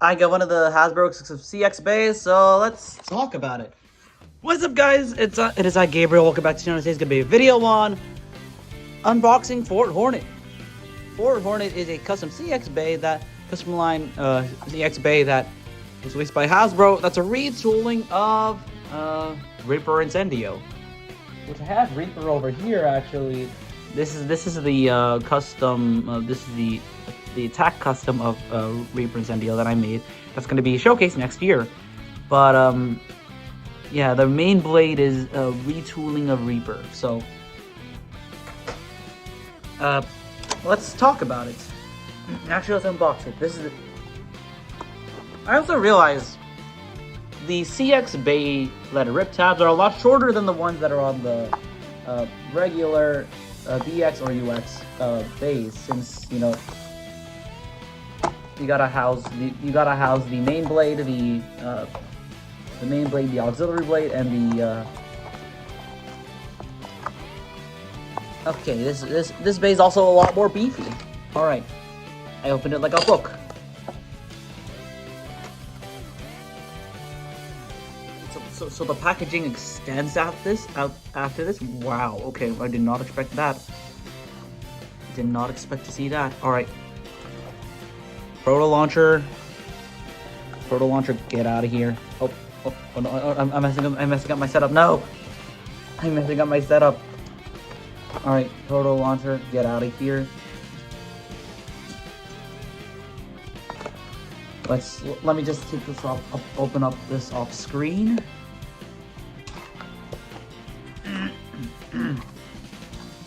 I got one of the Hasbro exclusive CX bays, so let's talk about it. What's up, guys? It is I, Gabriel. Welcome back to the channel. Today's gonna be a video on unboxing Fort Hornet. Fort Hornet is a custom CX bay custom line CX bay that was released by Hasbro. That's a retooling of Reaper Incendio, which I have Reaper over here actually. This is the custom. This is the attack custom of Reaper Incendio that I made. That's going to be showcased next year. But yeah, the main blade is a retooling of Reaper. So let's talk about it. Actually, let's unbox it. This is. I also realized the CX bay letter rip tabs are a lot shorter than the ones that are on the regular BX or UX bays, since you gotta house the main blade, the main blade, the auxiliary blade, and the okay. This bay is also a lot more beefy. All right, I opened it like a book. So the packaging extends after this. Wow. Okay, I did not expect that. Did not expect to see that. All right. Proto launcher, get out of here. Oh no, I'm messing up my setup. No, I'm messing up my setup. All right, proto launcher, get out of here. Let me just take this off. Open up this off screen.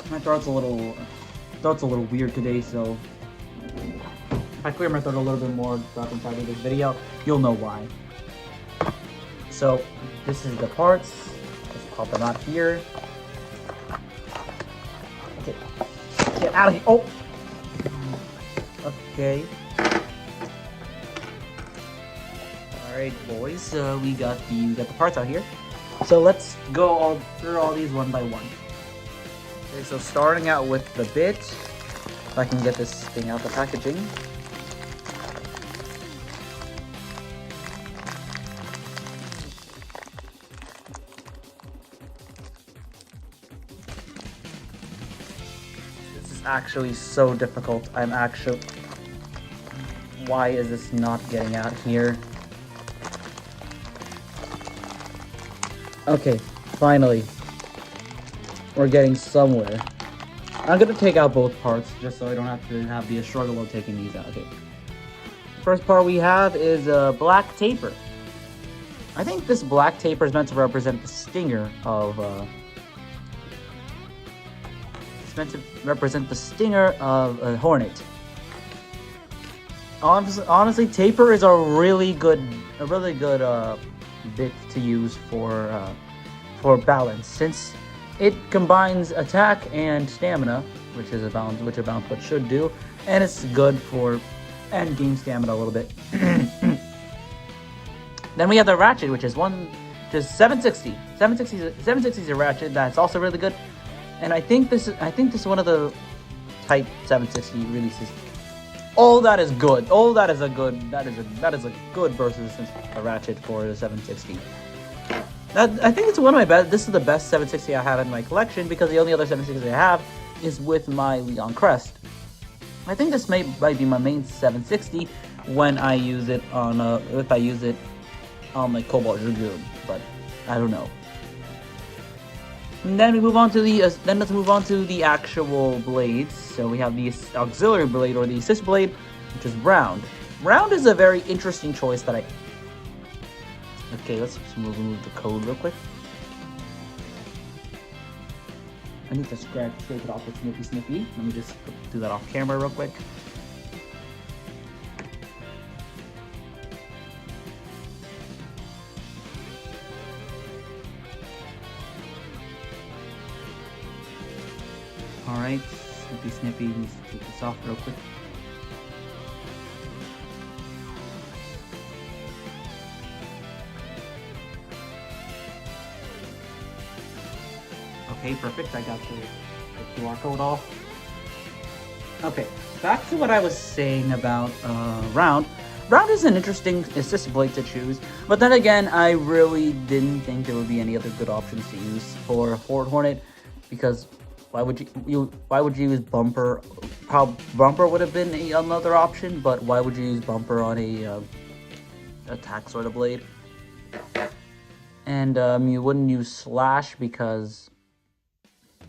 My throat's a little weird today, so if I clear my throat a little bit more throughout the entirety of this video, you'll know why. So this is the parts. Let's pop them out here. Okay, get out of here. Oh, okay. All right, boys. We got the parts out here. So let's go through all these one by one. Okay, so starting out with the bit, if I can get this thing out the packaging. This is actually so difficult. Why is this not getting out here? Okay, finally. We're getting somewhere. I'm gonna take out both parts just so I don't have to have the struggle of taking these out. Okay. First part we have is a black taper. I think this black taper is meant to represent the stinger of it's meant to represent the stinger of a Hornet. Honestly, taper is a really good bit to use for balance, since it combines attack and stamina, which a balance whip should do, and it's good for end game stamina a little bit. Then we have the ratchet, which is 760. 760 is a ratchet that's also really good, and I think this is one of the Type 760 releases. Oh, that is good. Oh, that is a good versus a ratchet for the 760. I think it's one of my best. This is the best 760 I have in my collection, because the only other 760 I have is with my Leon Crest. I think this might be my main 760 when I use it on if I use it on my Cobalt Dragoon, but I don't know. And then we move on to let's move on to the actual blades. So we have the auxiliary blade, or the assist blade, which is round. Round is a very interesting choice that okay, let's just remove the code real quick. I need to scrape it off with Snippy. Let me just do that off camera real quick. Alright, Snippy needs to take this off real quick. Okay, perfect. I got the QR code off. Okay, back to what I was saying about round. Round is an interesting assist blade to choose, but then again, I really didn't think there would be any other good options to use for Fort Hornet, because why would you use Bumper? Bumper would have been another option, but why would you use Bumper on a attack sort of blade? And you wouldn't use Slash because,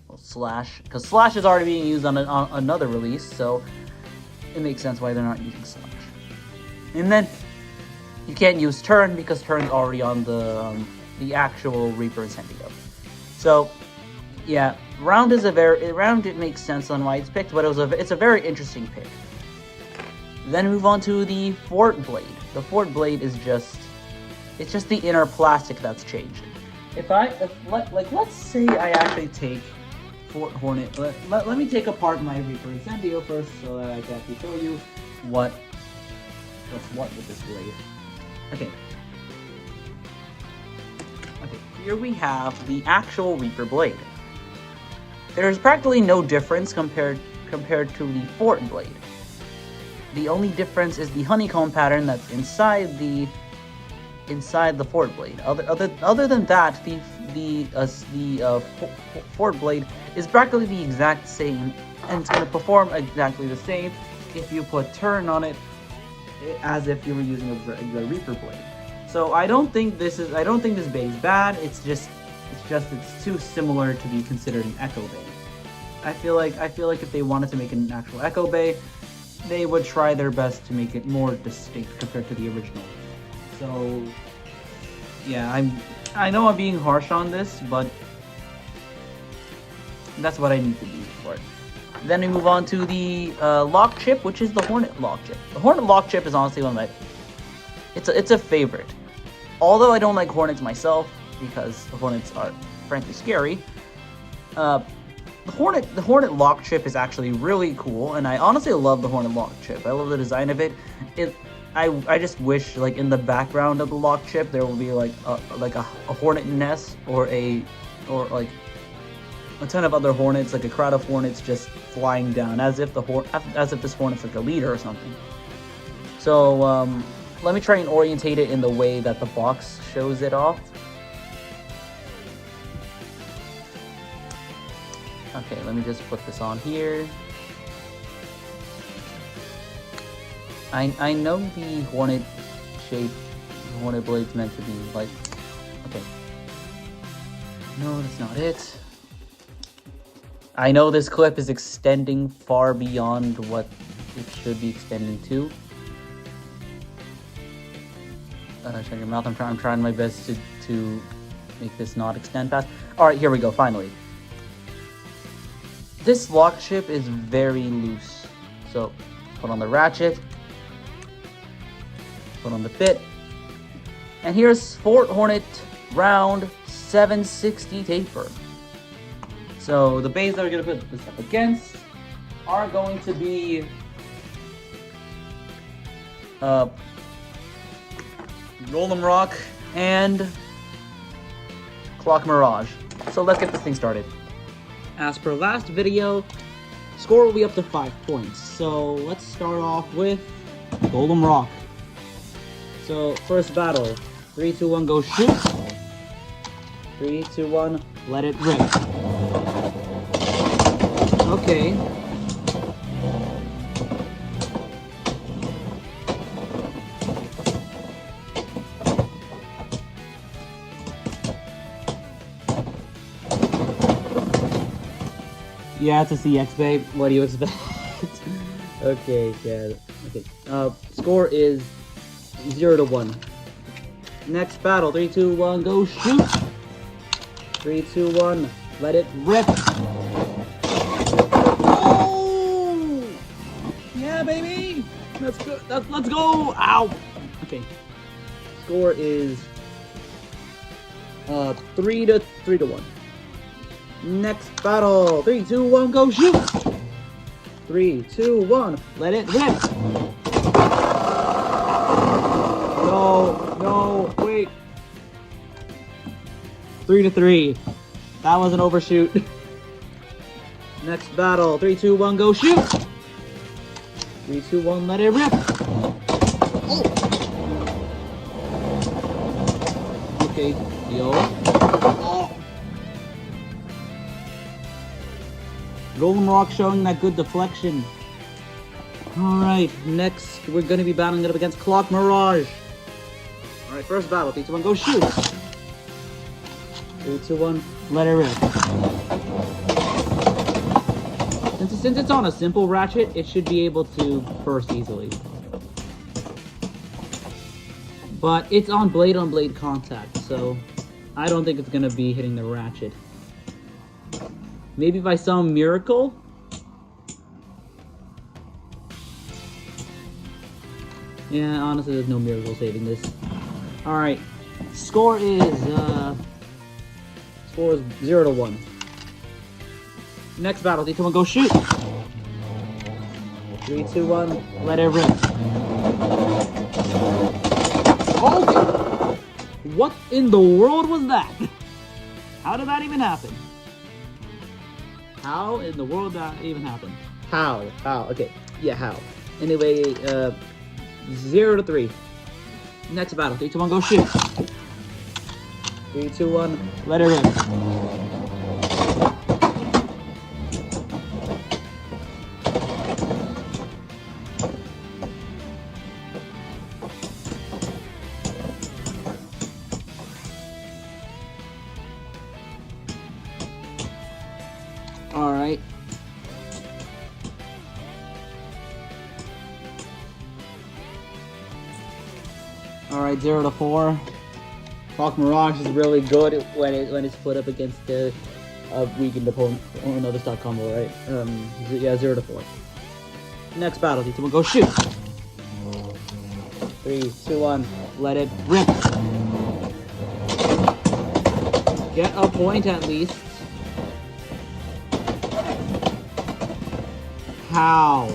well, Slash is already being used on another release, so it makes sense why they're not using Slash. And then you can't use Turn because Turn's already on the actual Reaper Incendio. So yeah, Round it makes sense on why it's picked, but it's a very interesting pick. Then we move on to the Fort Blade. The Fort Blade is just the inner plastic that's changed. Let's say I actually take Fort Hornet. Let me take apart my Reaper Incendio first so that I can actually show you what's what with this blade. Okay, here we have the actual Reaper blade. There's practically no difference compared to the Fort blade. The only difference is the honeycomb pattern that's inside the Fort blade. Other than that, the Fort blade is practically the exact same, and it's going to perform exactly the same if you put Turn on it as if you were using a regular Reaper blade. So I don't think this blade is bad. It's just it's too similar to be considered an Echo Bay. I feel like if they wanted to make an actual Echo Bay, they would try their best to make it more distinct compared to the original. So yeah, I know I'm being harsh on this, but that's what I need to be for it. Then we move on to the lock chip, which is the Hornet lock chip. The Hornet lock chip is honestly one of my... It's a favorite. Although I don't like Hornets myself, because the Hornets are frankly scary, the Hornet lock chip is actually really cool, and I honestly love the Hornet lock chip. I love the design of it. I just wish, like, in the background of the lock chip there will be like a Hornet nest or like a ton of other Hornets, like a crowd of Hornets just flying down, as if this Hornet's like a leader or something. So let me try and orientate it in the way that the box shows it off. Okay, let me just put this on here. I know the Hornet shape, the Hornet blade's meant to be like, okay. No, that's not it. I know this clip is extending far beyond what it should be extending to. Shut your mouth. I'm trying my best to make this not extend past. Alright, here we go, finally. This lock chip is very loose. So, put on the ratchet. Put on the bit. And here's Fort Hornet round 760 taper. So the bays that we're going to put this up against are going to be Golden Rock and Clock Mirage. So let's get this thing started. As per last video, score will be up to 5 points. So let's start off with Golden Rock. So first battle, 3, 2, 1, go shoot. 3, 2, 1, let it rip. Okay. Yeah, it's a CX, babe. What do you expect? Okay, yeah. Okay. Score is 0 to 1. Next battle, 3, 2, 1, go shoot. 3, 2, 1, let it rip. Oh! Yeah, baby! Let's go. Let's go! Ow! Okay. Score is 3 to 1. Next battle, 3, 2, 1, go shoot! 3, 2, 1, let it rip! No, wait. 3 to 3. That was an overshoot. Next battle, 3, 2, 1, go shoot! 3, 2, 1, let it rip! Oh! Okay, yo. Golden Rock showing that good deflection. Alright, next we're going to be battling it up against Clock Mirage. Alright, first battle. 3, 2, 1, go shoot! 3, 2, 1, let it rip. Since it's on a simple ratchet, it should be able to burst easily. But it's on blade contact, so I don't think it's going to be hitting the ratchet. Maybe by some miracle? Yeah, honestly, there's no miracle saving this. Alright, score is 0-1. Next battle, 3, 2, 1, go shoot! 3, 2, 1, let it rip. Oh! What in the world was that? How did that even happen? How in the world did that even happen? How? Okay, yeah, how? Anyway, 0-3. Next battle, 3, 2, 1, go shoot! 3, 2, 1, let it rip. Alright. Alright, 0-4. Clock Mirage is really good when it's put up against a weakened opponent or another stock combo, right? Yeah, 0-4. Next battle, 3, 2, 1, go shoot! 3, 2, 1, let it rip! Get a point at least. How?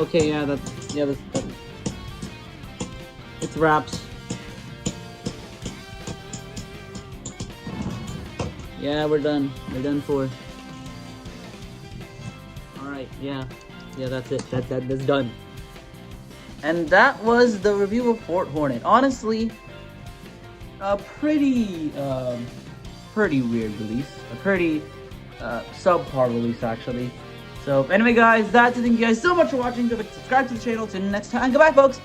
Okay, yeah, that's it's wraps. Yeah, we're done. We're done for. Alright, yeah, that's it. That's done. And that was the review of Fort Hornet. Honestly, a pretty weird release. A pretty subpar release, actually. So anyway, guys, that's it. Thank you guys so much for watching. Subscribe to the channel. Till next time. Goodbye, folks.